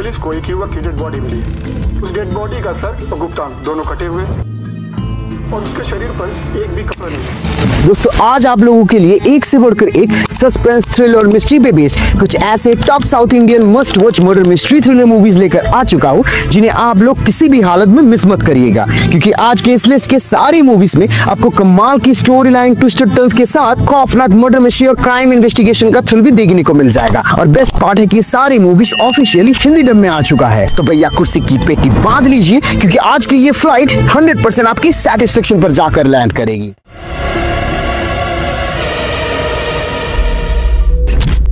Police को एक युवक की डेड बॉडी मिली। उस डेड बॉडी का सर और गुप्तांग दोनों कटे हुए और उसके शरीर पर एक भी कपड़ा नहीं। दोस्तों आज आप लोगों के लिए एक से बढ़कर एक सस्पेंस थ्रिलर और मिस्ट्री पे बेस्ड कुछ ऐसे top south Indian must watch murder mystery thriller movies लेकर आ चुका हूं जिन्हें आप लोग किसी भी हालत में मिस मत करिएगा, क्योंकि आज के इस लिस्ट के सारी मूवीज में आपको कमाल की स्टोरी लाइन, ट्विस्टेड टर्न्स के साथ खौफनाक मर्डर मिस्ट्री और क्राइम इन्वेस्टिगेशन का थ्रिल भी देखने को मिल जाएगा। और बेस्ट पार्ट है कि सारी मूवीज ऑफिशियली हिंदी डब में आ चुका है। तो भैया कुर्सी की पेटी बांध लीजिए, क्योंकि आज की ये फ्लाइट 100% आपकी सेटिस्फेक्शन पर जाकर लैंड करेगी।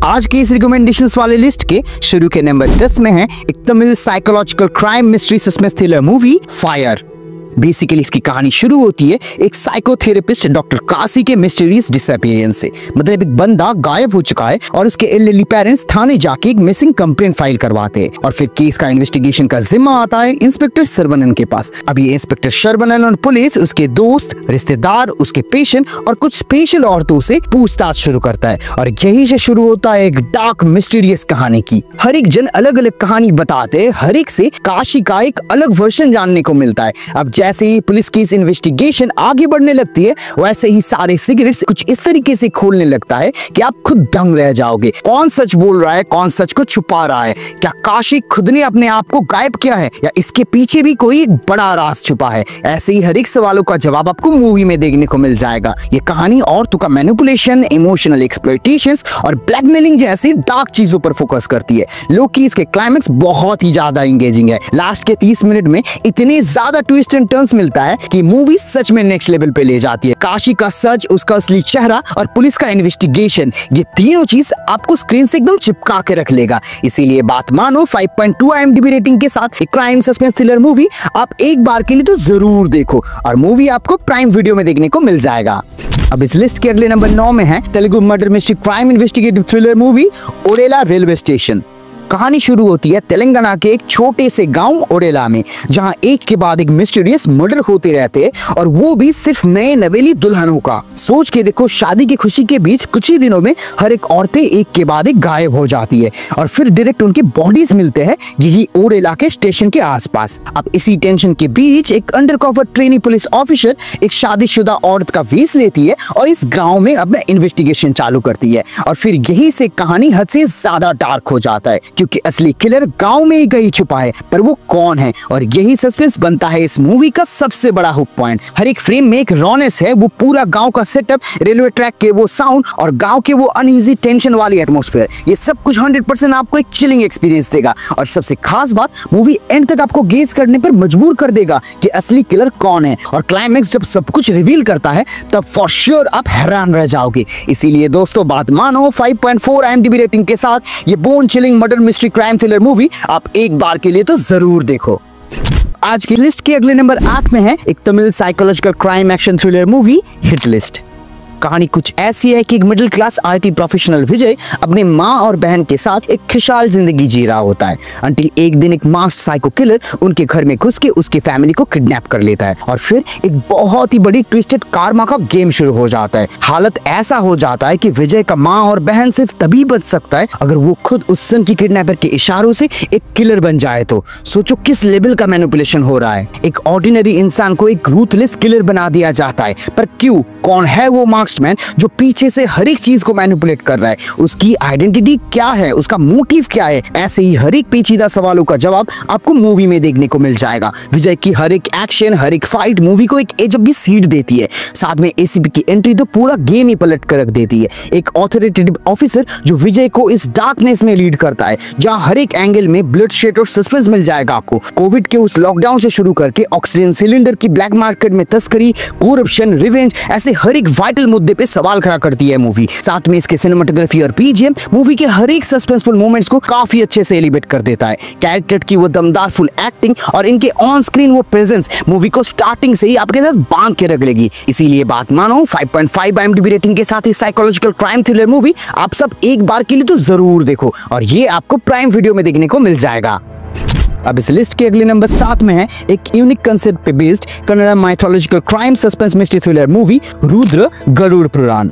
आज के इस रिकमेंडेशंस वाले लिस्ट के शुरू के नंबर 10 में है एक Tamil psychological crime mystery suspense thriller movie fire. Basically इसकी कहानी शुरू होती है एक साइकोथेरेपिस्ट डॉक्टर काशी के मिस्टीरियस डिसअपीयरेंस से। मतलब एक बंदा गायब हो चुका है और उसके एल्डरली पेरेंट्स थाने जाके एक मिसिंग कंप्लेंट फाइल करवाते हैं और फिर केस का इन्वेस्टिगेशन का जिम्मा आता है इंस्पेक्टर शरवणन के पास। अब ये इंस्पेक्टर शरवणन और पुलिस उसके दोस्त, रिश्तेदार, उसके पेशेंट और कुछ स्पेशल औरतों से पूछताछ शुरू करता है और यही से शुरू होता है एक डार्क मिस्टीरियस कहानी की। हर एक जन अलग अलग कहानी बताते हैं, हर एक से काशी का एक अलग वर्जन जानने को मिलता है। अब जैसे ही पुलिस की इस इन्वेस्टिगेशन आगे बढ़ने लगती है वैसे ही सारे सिगरेट्स कुछ इस तरीके से खोलने लगता है कि आप खुद दंग रह जाओगे। कौन सच बोल रहा है, कौन सच को छुपा रहा है? क्या काशी खुद ने अपने आप को गायब किया है या इसके पीछे भी कोई बड़ा राज छुपा है? ऐसे ही हर एक सवालों का जवाब आपको मूवी में देखने को मिल जाएगा। ये कहानी औरतों का मैनिपुलेशन, इमोशनल एक्सप्लॉयटेशंस और ब्लैकमेलिंग जैसी डार्क चीजों पर फोकस करती है। लोकी इसके क्लाइमेक्स बहुत ही ज्यादा एंगेजिंग है। लास्ट के 30 मिनट में इतने ज्यादा ट्विस्ट एंड टर्न्स मिलता है कि मूवी सच में नेक्स्ट लेवल पे ले जाती है। काशी का सच, उसका असली चेहरा और पुलिस का इन्वेस्टिगेशन, ये तीनों चीज आपको स्क्रीन से एकदम चिपका के रख लेगा। इसीलिए बात मानो 5.2 IMDb रेटिंग के साथ एक क्राइम सस्पेंस थ्रिलर मूवी आप एक बार के लिए तो जरूर देखो और मूवी आपको प्राइम वीडियो में देखने को मिल जाएगा। अब इस लिस्ट के अगले नंबर 9 में है Telugu murder mystery crime investigative thriller movie ओरेला रेलवे स्टेशन। कहानी शुरू होती है तेलंगाना के एक छोटे से गांव ओरेला में, जहां एक के बाद एक मिस्टीरियस मर्डर होते रहते हैं और वो भी सिर्फ नए नवेली दुल्हनों का। सोच के देखो, शादी की खुशी के बीच कुछ ही दिनों में हर एक औरतें एक के बाद एक गायब हो जाती है और फिर डायरेक्ट उनके बॉडीज मिलते हैं यही ओरेला के स्टेशन के आसपास। अब इसी टेंशन के बीच एक अंडरकवर ट्रेनी पुलिस ऑफिसर एक शादीशुदा औरत का वेश लेती है और इस गाँव में अपना इन्वेस्टिगेशन चालू करती है और फिर यही से कहानी हद से ज्यादा डार्क हो जाता है, क्योंकि असली किलर गांव में ही कहीं छुपा है, पर वो कौन है? और यही सस्पेंस बनता है इस मूवी का सबसे बड़ा हुक पॉइंट। हर एक फ्रेम में एक रॉनेस है, वो पूरा गांव का सेटअप, रेलवे ट्रैक के वो साउंड और गांव के वो अनईजी टेंशन वाली एटमॉस्फेयर, ये सब कुछ 100% आपको एक चिलिंग एक्सपीरियंस देगा। और सबसे खास बात, मूवी एंड तक आपको गेस करने पर मजबूर कर देगा कि असली किलर कौन है। और क्लाइमैक्स जब सब कुछ रिवील करता है तब फॉर श्योर आप हैरान रह जाओगे। इसीलिए दोस्तों बात मानो 5.4 IMDb रेटिंग के साथ ये bone chilling murder mystery crime thriller movie आप एक बार के लिए तो जरूर देखो। आज की लिस्ट के अगले नंबर 8 में है एक Tamil psychological crime action thriller movie hit list. कहानी कुछ ऐसी है कि एक मिडिल क्लास IT प्रोफेशनल विजय अपने माँ और बहन के साथ एक खुशहाल जिंदगी जी रहा होता है अंटिल एक दिन एक मास्टर साइको किलर उनके घर में घुस के उसकी फैमिली को किडनैप कर लेता है और फिर एक बहुत ही बड़ी ट्विस्टेड कार्मा का गेम शुरू हो जाता है। हालत ऐसा हो जाता है कि विजय का माँ और बहन सिर्फ तभी बच सकता है अगर वो खुद उस सन की किडनैपर के इशारों से एक किलर बन जाए। तो सोचो किस लेवल का मैनिपुलेशन हो रहा है। एक ऑर्डिनरी इंसान को एक रूथलेस किलर बना दिया जाता है, पर क्यों? कौन है वो मार्क्समैन जो पीछे से हर एक चीज को मैनिपुलेट कर रहा है? उसकी आइडेंटिटी क्या है? उसका मोटिव क्या है? ऐसे ही हर एक पेचीदा सवालों का जवाब आपको मूवी में देखने को मिल जाएगा। विजय की हर एक एक्शन, हर एक फाइट मूवी को एक एज ऑफ द सीट देती है। साथ में ACP की एंट्री तो पूरा गेम ही पलट कर रख देती है। एक ऑथोरिटेटिव ऑफिसर जो विजय को इस डार्कनेस में लीड करता है, जहां हर एक एंगल में ब्लड शेड और सस्पेंस मिल जाएगा आपको। कोविड के उस लॉकडाउन से शुरू करके ऑक्सीजन सिलेंडर की ब्लैक मार्केट में तस्करी, करप्शन, रिवेंज, ऐसे हर एक वाइटल मुद्दे पे सवाल खड़ा करती है मूवी। साथ में इसके सिनेमेटोग्राफी और BGM मूवी के हर एक सस्पेंसफुल मोमेंट्स को काफी अच्छे से एलिवेट कर देता है। कैरेक्टर की वो दमदार फुल एक्टिंग और इनके ऑन स्क्रीन वो प्रेजेंस मूवी को स्टार्टिंग से ही आपके साथ बांध के रख लेगी। इसीलिए बात मानो 5.5 IMDb रेटिंग के साथ ही साइकोलॉजिकल क्राइम थ्रिलर मूवी आप सब एक बार के लिए तो जरूर देखो और ये आपको प्राइम वीडियो में देखने को मिल जाएगा। अब इस लिस्ट के अगले नंबर 7 में है एक यूनिक कंसेप्ट पे based Kannada mythological crime suspense mystery thriller movie Rudra Garuda Purana.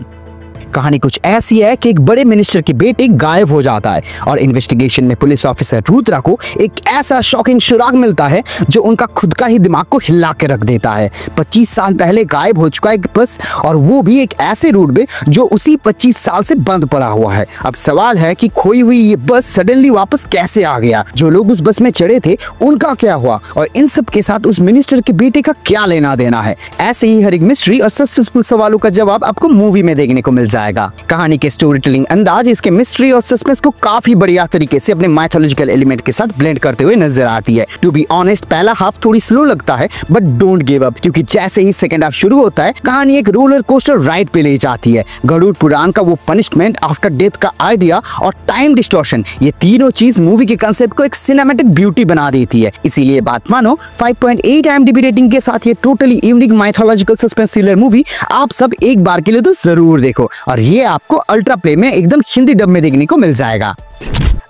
कहानी कुछ ऐसी है कि एक बड़े मिनिस्टर के बेटे गायब हो जाता है और इन्वेस्टिगेशन में पुलिस ऑफिसर रुद्रा को एक ऐसा शॉकिंग सुराग मिलता है जो उनका खुद का ही दिमाग को हिला के रख देता है। 25 साल पहले गायब हो चुका एक बस, और वो भी एक ऐसे रूट में जो उसी 25 साल से बंद पड़ा हुआ है। अब सवाल है कि खोई हुई ये बस सडनली वापस कैसे आ गया, जो लोग उस बस में चढ़े थे उनका क्या हुआ, और इन सब के साथ उस मिनिस्टर के बेटे का क्या लेना देना है। ऐसे ही हर एक मिस्ट्री और सस्पेंसफुल सवालों का जवाब आपको मूवी में देखने को मिल जाएगा। कहानी के स्टोरी टेलिंग अंदाज इसके मिस्ट्री और सस्पेंस को काफी बढ़िया तरीके से अपने माइथोलॉजिकल एलिमेंट के साथ ब्लेंड करते हुए नजर आती है। टू बी ऑनेस्ट, पहला हाफ थोड़ी स्लो लगता है, बट डोंट गिव अप, क्योंकि जैसे ही सेकंड हाफ शुरू होता है कहानी एक रोलर कोस्टर राइड पे ले जाती है। गरुड़ पुराण का वो पनिशमेंट, आफ्टर डेथ का आइडिया और टाइम डिस्टॉर्शन, ये तीनों चीज मूवी के कंसेप्ट को एक सिनेमैटिक ब्यूटी बना देती है। इसीलिए बात मानो 5.8 IMDb रेटिंग के साथ ये totally unique mythological suspense thriller movie आप सब एक बार के लिए तो जरूर देखो, और ये आपको अल्ट्रा प्ले में एकदम हिंदी डब में देखने को मिल जाएगा।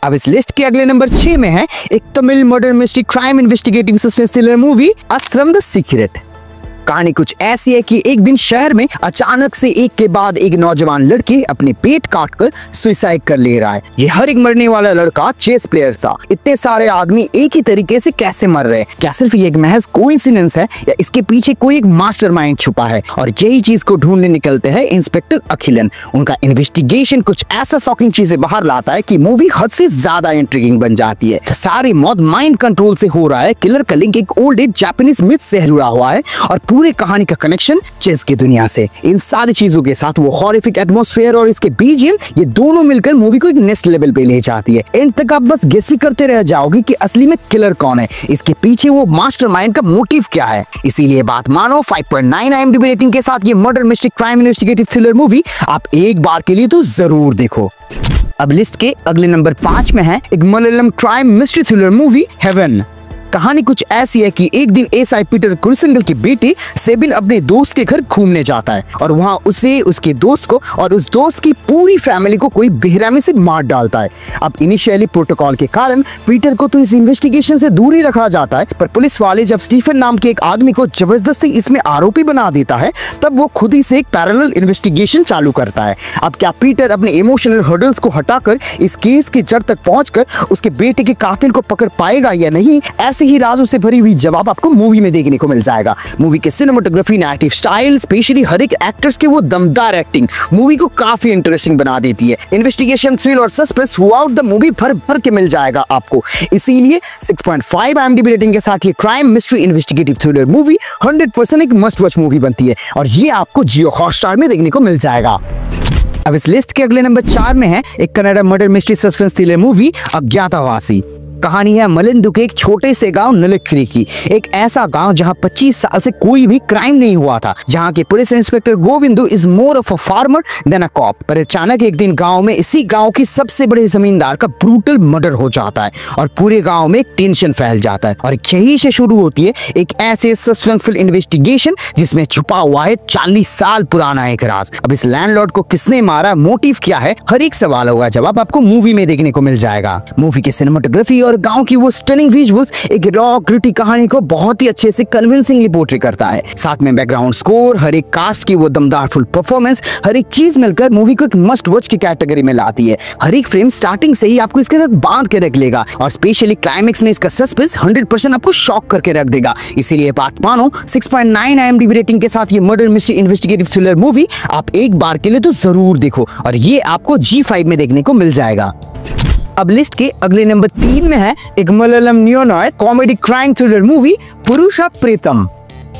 अब इस लिस्ट के अगले नंबर 6 में है एक Tamil murder mystery crime investigative suspense thriller movie Astram the secret. कहानी कुछ ऐसी है कि एक दिन शहर में अचानक से एक के बाद एक नौजवान लड़के अपने पेट काटकर सुसाइड कर ले रहा है। ये हर एक मरने वाला लड़का चेस प्लेयर था। इतने सारे आदमी एक ही तरीके से कैसे मर रहे हैं? क्या सिर्फ ये एक महज कोइंसिडेंस है या इसके पीछे कोई एक मास्टरमाइंड छुपा है? और यही चीज को ढूंढने निकलते हैं इंस्पेक्टर अखिलन। उनका इन्वेस्टिगेशन कुछ ऐसा शॉकिंग चीजें बाहर लाता है कि मूवी हद से ज्यादा इंट्रिगिंग बन जाती है। सारी मौत माइंड कंट्रोल से हो रहा है। किलर का लिंक एक ओल्ड एज जापानीज मिथ से जुड़ा हुआ है और पूरे कहानी का कनेक्शन चेस की दुनिया से। इन सारी चीजों के साथ वो हॉरिफिक एटमॉस्फेयर और इसके बीजीएम, ये दोनों मिलकर मूवी को एक नेक्स्ट लेवल पे ले जाती है। एंड तक आप बस गेस करते रह जाओगे कि असली में किलर कौन है, इसके पीछे वो मास्टरमाइंड का मोटिव क्या है। इसीलिए बात मानो 5.9 IMDb रेटिंग के साथ ये murder mystery crime investigative thriller movie आप एक बार के लिए तो जरूर देखो। अब लिस्ट के अगले नंबर 5 में है एक Malayalam crime mystery thriller movie heaven. कहानी कुछ ऐसी है कि एक दिन एसआई पीटर कुरसिंगल के बेटे सेबिन अपने दोस्त के घर घूमने जाता है और वहां उसे, उसके दोस्त को और उस दोस्त की पूरी फैमिली को कोई बेरहमी से मार डालता है। अब इनिशियली प्रोटोकॉल के कारण पीटर को तो इस इन्वेस्टिगेशन से दूर ही रखा जाता है, पर पुलिस वाले जब स्टीफन नाम के एक आदमी को जबरदस्ती इसमें आरोपी बना देता है तब वो खुद ही से एक पैरेलल इन्वेस्टिगेशन चालू करता है। अब क्या पीटर अपने इमोशनल हर्डल्स को हटाकर इस केस की जड़ तक पहुंचकर उसके बेटे के कातिल को पकड़ पाएगा या नहीं? ऐसे ही राजों से भरी हुई जवाब आपको मूवी में देखने को मिल जाएगा। मूवी के सिनेमेटोग्राफी, नैरेटिव स्टाइल, स्पेशली हर एक एक्टर्स के वो दमदार एक्टिंग मूवी को काफी इंटरेस्टिंग बना देती है। इन्वेस्टिगेशन, थ्रिल और सस्पेंस थ्रूआउट द मूवी भर भर के मिल जाएगा आपको। इसीलिए 6.5 IMDb रेटिंग के साथ ये crime mystery investigative thriller movie 100% एक मस्ट वॉच मूवी बनती है और ये आपको जियो हॉटस्टार में देखने को मिल जाएगा। अब इस लिस्ट के अगले नंबर 4 में है एक Kannada murder mystery suspense thriller movie Agnyathavasi. कहानी है मलिंदु के एक छोटे से गांव नलखरी की। एक ऐसा गांव जहां 25 साल से कोई भी क्राइम नहीं हुआ था, जहां के police inspector Govindu is more of a farmer than a cop. पर अचानक एक दिन गांव में इसी गांव की सबसे बड़े जमींदार का ब्रूटल मर्डर हो जाता है और पूरे गांव में टेंशन फैल जाता है और यही से शुरू होती है एक ऐसे सस्पेंसफुल इन्वेस्टिगेशन जिसमें छुपा हुआ है 40 साल पुराना एक राज। अब इस लैंडलॉर्ड को किसने मारा, मोटिव क्या है, हर एक सवाल होगा जवाब आपको मूवी में देखने को मिल जाएगा। मूवी की सिनेमेटोग्राफी और गांव की वो स्टनिंग विजुअल्स एक रॉ ग्रिटी कहानी को बहुत ही अच्छे से कन्विंसिंगली पोर्ट्रे करता है। साथ में बैकग्राउंड स्कोर, हर एक कास्ट की वो दमदार फुल परफॉर्मेंस, हर एक चीज मिलकर मूवी को एक मस्ट वॉच की कैटेगरी में लाती है। हर एक फ्रेम स्टार्टिंग से ही आपको इसके साथ बांध के रख लेगा और स्पेशली क्लाइमेक्स में इसका सस्पेंस 100% आपको शॉक करके रख देगा। इसीलिए बात मानो 6.9 IMDb रेटिंग के साथ ये murder mystery investigative thriller movie आप एक बार के लिए तो जरूर देखो और ये आपको G5 में देखने को मिल जाएगा। अब लिस्ट के अगले नंबर 3 में है एक Malayalam neo noir comedy crime thriller movie Purusha Pretham.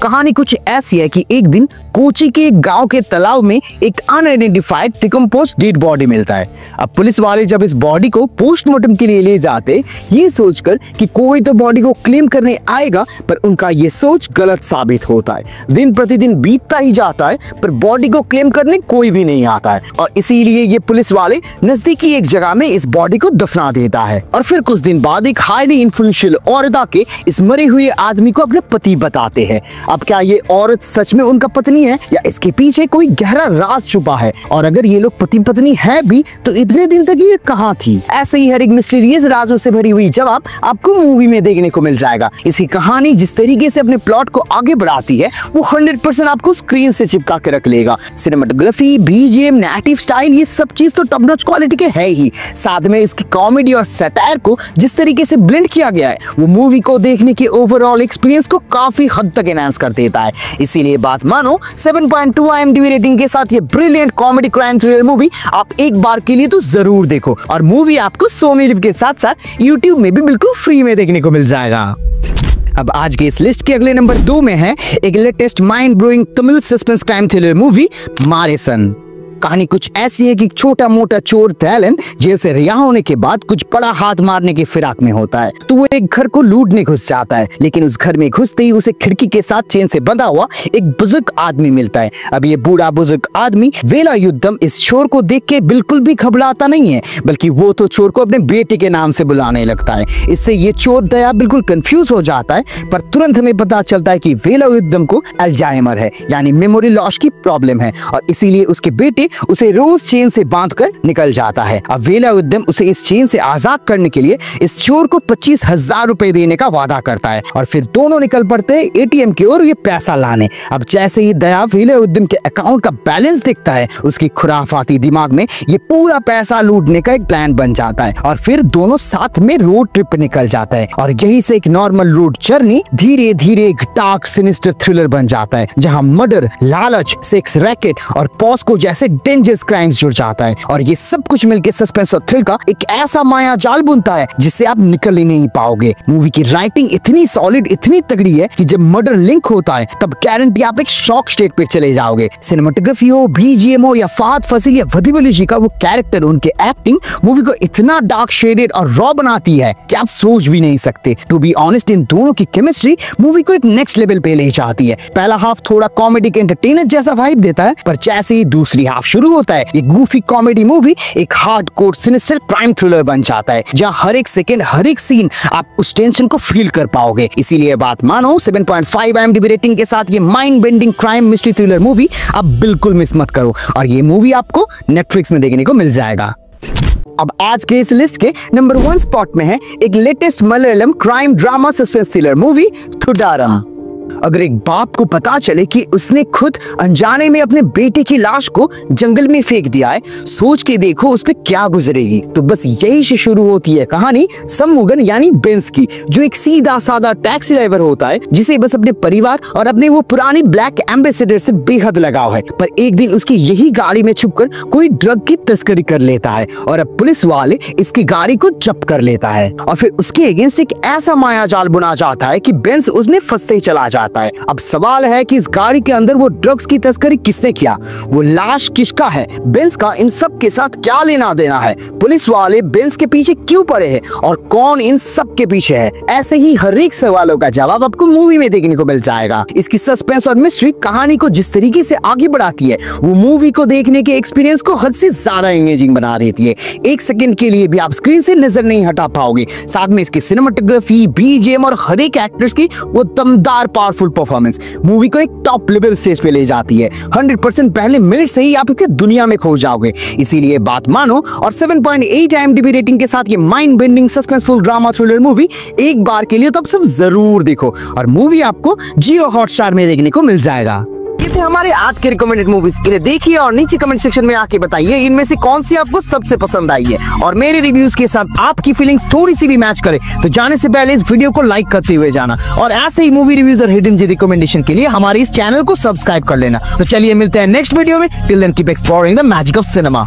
कहानी कुछ ऐसी है कि एक दिन कोची के गांव के तालाब में एक अनआइडेंटिफाइड डिकम्पोज्ड डेड बॉडी मिलता है। अब पुलिस वाले जब इस बॉडी को पोस्टमार्टम के लिए ले जाते ये सोचकर कि कोई तो बॉडी को क्लेम करने आएगा, पर उनका ये सोच गलत साबित होता है। दिन प्रतिदिन बीतता ही जाता है पर बॉडी को क्लेम करने कोई भी नहीं आता है और इसीलिए ये पुलिस वाले नजदीकी एक जगह में इस बॉडी को दफना देता है और फिर कुछ दिन बाद एक हाईली इन्फ्लुएंशियल औरत आके इस मरे हुए आदमी को अपने पति बताते हैं। अब क्या ये औरत सच में उनका पत्नी है या इसके पीछे कोई गहरा राज छुपा है, और अगर ये लोग पति पत्नी है भी तो इतने दिन तक ये कहाँ थी। ऐसे ही हर एक मिस्टीरियस राजों से भरी हुई जवाब आपको मूवी में देखने को मिल जाएगा। इसकी कहानी जिस तरीके से अपने प्लॉट को आगे बढ़ाती है वो 100% आपको स्क्रीन से चिपका के रख लेगा। सिनेमेटोग्राफी, बीजीएम, नैरेटिव स्टाइल, ये सब चीज तो टॉप नॉच क्वालिटी के है ही। साथ में इसकी कॉमेडी और सटायर को जिस तरीके से ब्लेंड किया गया है वो मूवी को देखने के ओवरऑल एक्सपीरियंस को काफी हद तक एनहांस कर देता है। इसीलिए बात मानो 7.2 IMDb रेटिंग के साथ ये brilliant comedy crime thriller movie आप एक बार के लिए तो जरूर देखो, और मूवी आपको सोनी लिव के साथ साथ यूट्यूब में भी बिल्कुल फ्री में देखने को मिल जाएगा। अब आज के इस लिस्ट के अगले नंबर 2 में है एक latest mind blowing Tamil suspense crime thriller movie Maareesan. कहानी कुछ ऐसी है कि छोटा मोटा चोर थैलन जेल से रिहा होने के बाद कुछ बड़ा हाथ मारने की फिराक में होता है, तो वो एक घर को लूटने घुस जाता है। लेकिन उस घर में घुसते ही उसे खिड़की के साथ चेन से बंधा हुआ एक बुजुर्ग आदमी मिलता है। अब ये बूढ़ा बुजुर्ग आदमी वेलायुद्धम इस चोर को देख के बिल्कुल भी घबराता नहीं है, बल्कि वो तो चोर को अपने बेटे के नाम से बुलाने लगता है। इससे ये चोर दया बिल्कुल कंफ्यूज हो जाता है, पर तुरंत हमें पता चलता है कि वेलायुद्धम को अल्जाइमर है, यानी मेमोरी लॉस की प्रॉब्लम है, और इसीलिए उसके बेटे उसे रोज चेन से बांधकर निकल जाता है। अब वेलायुद्धम उसे इस चेन से आजाद करने के लिए इस चोर को 25,000 रुपए देने का वादा करता है, और फिर दोनों निकल पड़ते हैं एटीएम की ओर ये पैसा लाने। अब जैसे ही दया वेलायुद्धम के अकाउंट का बैलेंस दिखता है, उसकी खुराफाती दिमाग में ये पूरा पैसा लूटने का एक प्लान बन जाता है, और फिर दोनों साथ में रोड ट्रिप पे निकल जाता है। और यही से एक नॉर्मल रोड जर्नी धीरे धीरे एक डार्क सिनिस्टर थ्रिलर बन जाता है, जहाँ मर्डर, लालच, सेक्स रैकेट और पॉस्को जैसे डेंजरस क्राइम्स जुड़ जाता है। और ये सब कुछ मिलकर सस्पेंस और थ्रिल का एक ऐसा माया जाल बुनता है जिससे आप निकल ही नहीं पाओगे। मूवी की राइटिंग इतनी सॉलिड, इतनी तगड़ी है कि जब मर्डर लिंक होता है तब गारंटी आप एक शॉक स्टेट पे चले जाओगे। सिनेमेटोग्राफी हो, बीजीएम हो, या फहद फासिल या वदीम अली जी का वो कैरेक्टर, उनके एक्टिंग मूवी को इतना डार्क शेडेड और रॉ बनाती है कि आप सोच भी नहीं सकते। टू बी ऑनेस्ट, इन दोनों की केमिस्ट्री मूवी को एक नेक्स्ट लेवल पे ले जाती है। पहला हाफ थोड़ा कॉमेडी के एंटरटेनर जैसा वाइब देता है, पर जैसे ही दूसरी हाफ शुरू होता है ये गूफी कॉमेडी मूवी एक हार्डकोर सिनिस्टर क्राइम थ्रिलर बन जाता है, जहां हर एक सेकंड, हर एक सीन आप उस टेंशन को फील कर पाओगे। इसीलिए बात मानो 7.5 IMDb रेटिंग के साथ ये mind bending crime mystery thriller movie आप बिल्कुल मिस मत करो, और ये मूवी आपको नेटफ्लिक्स में देखने को मिल जाएगा। अब आज के इस लिस्ट के नंबर 1 स्पॉट में है एक latest Malayalam crime drama suspense thriller movie Thudarum. अगर एक बाप को पता चले कि उसने खुद अनजाने में अपने बेटे की लाश को जंगल में फेंक दिया है, सोच के देखो उस पे क्या गुजरेगी। तो बस यही से शुरू होती है कहानी सम्मुगन यानी बेंस की, जो एक सीधा साधा टैक्सी ड्राइवर होता है जिसे बस अपने परिवार और अपने वो पुरानी ब्लैक एम्बेसडर से बेहद लगाव है। पर एक दिन उसकी यही गाड़ी में छुपकर कोई ड्रग की तस्करी कर लेता है, और अब पुलिस वाले इसकी गाड़ी को जब्त कर लेता है, और फिर उसके अगेंस्ट एक ऐसा माया जाल बुना जाता है कि बेंस उसने फंसते ही चला जाता है। अब सवाल है कि इस गाड़ी के अंदर वो ड्रग्स की तस्करी किसने किया, वो लाश किसका है, बेंस का इन सब के साथ क्या लेना देना है, पुलिस वाले बेंस के पीछे क्यों पड़े हैं, और कौन इन सब के पीछे है। ऐसे ही हर एक सवालों का जवाब आपको मूवी में देखने को मिल जाएगा। इसकी सस्पेंस और मिस्ट्री कहानी को जिस तरीके से आगे बढ़ाती है वो मूवी को देखने के एक्सपीरियंस को हद से ज्यादा एंगेजिंग बना देती है। एक सेकंड के लिए भी आप स्क्रीन से नजर नहीं हटा पाओगे। साथ में इसकी सिनेमेटोग्राफी, बीजीएम और हर एक एक्टर्स की वो दमदार पावरफुल परफॉर्मेंस मूवी को एक टॉप लेवल स्टेज पे ले जाती है। 100% पहले मिनट से ही आप इसके दुनिया में खो जाओगे। इसीलिए बात मानो और 7.8 IMDb रेटिंग के साथ ये mind bending suspenseful drama thriller movie एक बार के लिए तो आप सब जरूर देखो, और मूवी आपको जियो हॉटस्टार में देखने को मिल जाएगा। ये थे हमारे आज के रिकमेंडेड मूवीज। इन्हें देखिए और नीचे कमेंट सेक्शन में आके बताइए इनमें से कौन सी आपको सबसे पसंद आई है, और मेरे रिव्यूज के साथ आपकी फीलिंग्स थोड़ी सी भी मैच करे तो जाने से पहले इस वीडियो को लाइक करते हुए जाना, और ऐसे ही मूवी रिव्यूज और हिडन जी रिकमेंडेशन के लिए हमारे इस चैनल को सब्सक्राइब कर लेना। तो चलिए मिलते हैं नेक्स्ट वीडियो में। Till then keep exploring the magic of cinema.